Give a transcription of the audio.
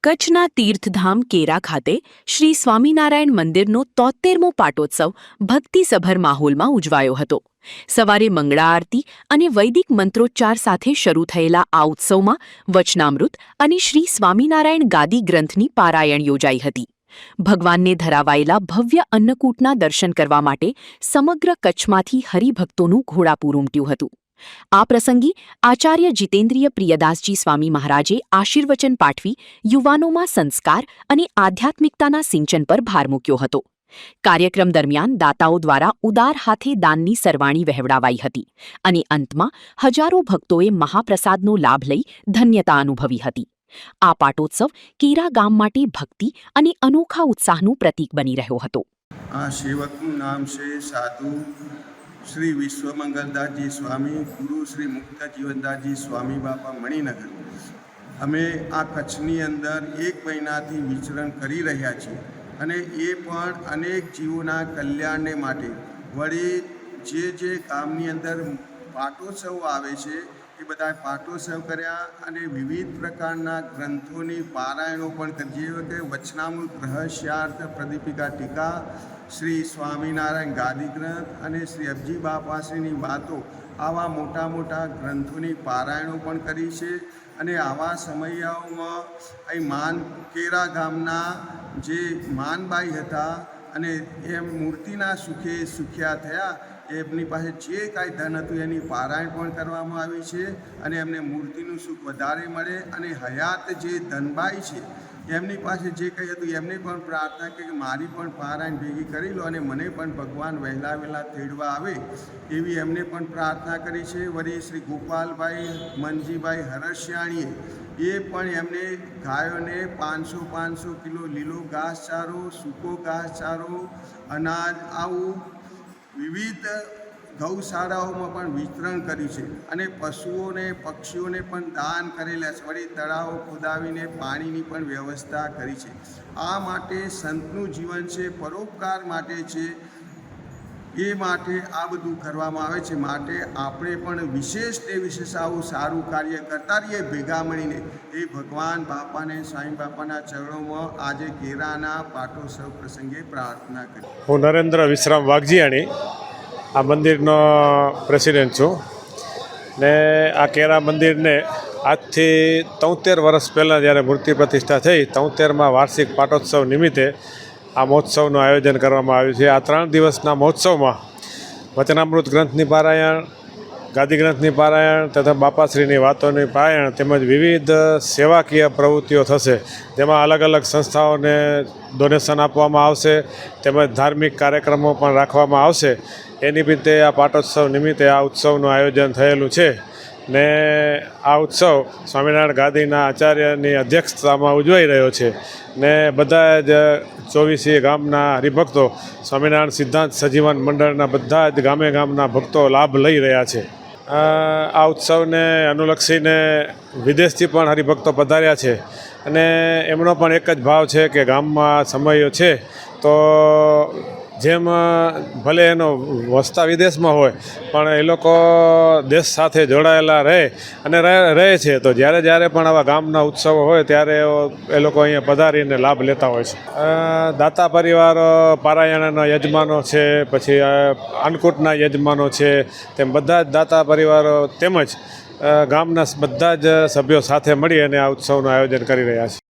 કચ્છના તીર્થધામ કેરા ખાતે શ્રી સ્વામિનારાયણ મંદિરનો 73મો પાટોત્સવ ભક્તિસભર માહોલમાં ઉજવાયો હતો। સવારે મંગળા આરતી અને વૈદિક મંત્રોચ્ચાર સાથે શરૂ થયેલા આ ઉત્સવમાં વચનામૃત અને શ્રી સ્વામિનારાયણ ગાદી ગ્રંથની પારાયણ યોજાઈ હતી। ભગવાનને ધરાવાયેલા ભવ્ય અન્નકૂટના દર્શન કરવા માટે સમગ્ર કચ્છમાંથી હરિભક્તોનું ઘોડાપૂર ઉમટ્યું હતું। આ પ્રસંગે આચાર્ય જીતેન્દ્રિય પ્રિયદાસજી સ્વામી મહારાજે આશીર્વચન પાઠવી યુવાનોમાં સંસ્કાર અને આધ્યાત્મિકતાના સિંચન પર ભાર મૂક્યો હતો। કાર્યક્રમ દરમિયાન દાતાઓ દ્વારા ઉદાર હાથે દાનની સરવાણી વહેવડાવાઈ હતી અને અંતમાં હજારો ભક્તોએ મહાપ્રસાદનો લાભ લઈ ધન્યતા અનુભવી હતી। આ પાટોત્સવ કેરા ગામ માટે ભક્તિ અને અનોખા ઉત્સાહનું પ્રતીક બની રહ્યો હતો। આ સેવકનું નામ છે સાધુ શ્રી વિશ્વમંગલદાસજી स्वामी, गुरु श्री मुक्त जीवनदासजी स्वामी बापा मणिनगर। અમે આ કચ્છની અંદર 1 મહિનાથી વિચરણ કરી રહ્યા છીએ અને એ પણ અનેક જીવોના કલ્યાણને માટે વળી જે ગામની અંદર પાટોત્સવ આવે છે એ બધા પાટોત્સવ કર્યા અને વિવિધ પ્રકારના ગ્રંથોની પારાયણો પણ કરી, જેવા કે વચનામૃત, રહસ્યાર્થ, પ્રદીપિકા ટીકા, શ્રી સ્વામિનારાયણ ગાદી ગ્રંથ અને શ્રી અબજી બાપાશ્રીની વાતો, આવા મોટા મોટા ગ્રંથોની પારાયણો પણ કરી છે। અને આવા સમયાઓમાં અહીં કેરા ગામના જે માનબાઈ હતા અને એમ મૂર્તિના સુખે સુખ્યા થયા, એમની પાસે જે કાંઈ ધન હતું એની પારાયણ પણ કરવામાં આવી છે અને એમને મૂર્તિનું સુખ વધારે મળે। અને હયાત જે ધનબાઈ છે એમની પાસે જે કંઈ હતું એમને પણ પ્રાર્થના કે મારી પણ પારાયણ ભેગી કરી લો અને મને પણ ભગવાન વહેલા વહેલા તેડવા આવે એવી એમને પણ પ્રાર્થના કરી છે। વળી શ્રી ગોપાલભાઈ મનજીભાઈ હરસિયાણીએ એ પણ એમને ગાયોને 500 કિલો લીલો ઘાસચારો, સૂકો ઘાસચારો, અનાજ આવું વિવિધ ગૌશાળાઓમાં પણ વિતરણ કર્યું છે અને પશુઓને પક્ષીઓને પણ દાન કરેલા છે। વળી તળાવો ખોદાવીને પાણીની પણ વ્યવસ્થા કરી છે। આ માટે સંતનું જીવન છે, પરોપકાર માટે છે, એ માટે આ બધું કરવામાં આવે છે। માટે આપણે પણ વિશેષ તે વિશેષ આવું સારું કાર્ય કરતા રહીએ ભેગા મળીને। એ ભગવાન બાપાને, સ્વામી બાપાના ચરણોમાં આજે કેરાના પાટોત્સવ પ્રસંગે પ્રાર્થના કરી। હું નરેન્દ્ર વિશ્રામ વાઘજીયાણી આ મંદિરનો પ્રેસિડેન્ટ છું ને આ કેરા મંદિરને આજથી 73 વર્ષ પહેલાં જ્યારે મૂર્તિ પ્રતિષ્ઠા થઈ, 73મા વાર્ષિક પાટોત્સવ નિમિત્તે આ મહોત્સવનું આયોજન કરવામાં આવ્યું છે। આ 3 દિવસના મહોત્સવમાં વચનામૃત ગ્રંથની પારાયણ, ગાદી ગ્રંથની પારાયણ તથા બાપાશ્રીની વાતોની પારાયણ તેમજ વિવિધ સેવાકીય પ્રવૃત્તિઓ થશે, જેમાં અલગ અલગ સંસ્થાઓને ડોનેશન આપવામાં આવશે તેમજ ધાર્મિક કાર્યક્રમો પણ રાખવામાં આવશે। એ નિમિત્તે આ પાટોત્સવ નિમિત્તે આ ઉત્સવનું આયોજન થયેલું છે ને આ ઉત્સવ સ્વામિનારાયણ ગાદીના આચાર્યની અધ્યક્ષતામાં ઉજવાઈ રહ્યો છે ને બધા જ 24 ગામના હરિભક્તો, સ્વામિનારાયણ સિદ્ધાંત સજીવન મંડળના બધા જ ગામના ભક્તો લાભ લઈ રહ્યા છે। આ ઉત્સવને અનુલક્ષીને વિદેશથી પણ હરિભક્તો પધાર્યા છે અને એમનો પણ એક જ ભાવ છે કે ગામમાં સમયો છે તો જેમ ભલે એનો વસતા વિદેશમાં હોય પણ એ લોકો દેશ સાથે જોડાયેલા રહે અને રહે છે, તો જ્યારે પણ આવા ગામના ઉત્સવો હોય ત્યારે એ લોકો અહીંયા પધારીને લાભ લેતા હોય છે। દાતા પરિવારો પારાયણના યજમાનો છે, પછી અન્નકૂટના યજમાનો છે, તેમ બધા જ દાતા પરિવારો તેમજ ગામના બધા જ સભ્યો સાથે મળી અને આ ઉત્સવનું આયોજન કરી રહ્યા છે।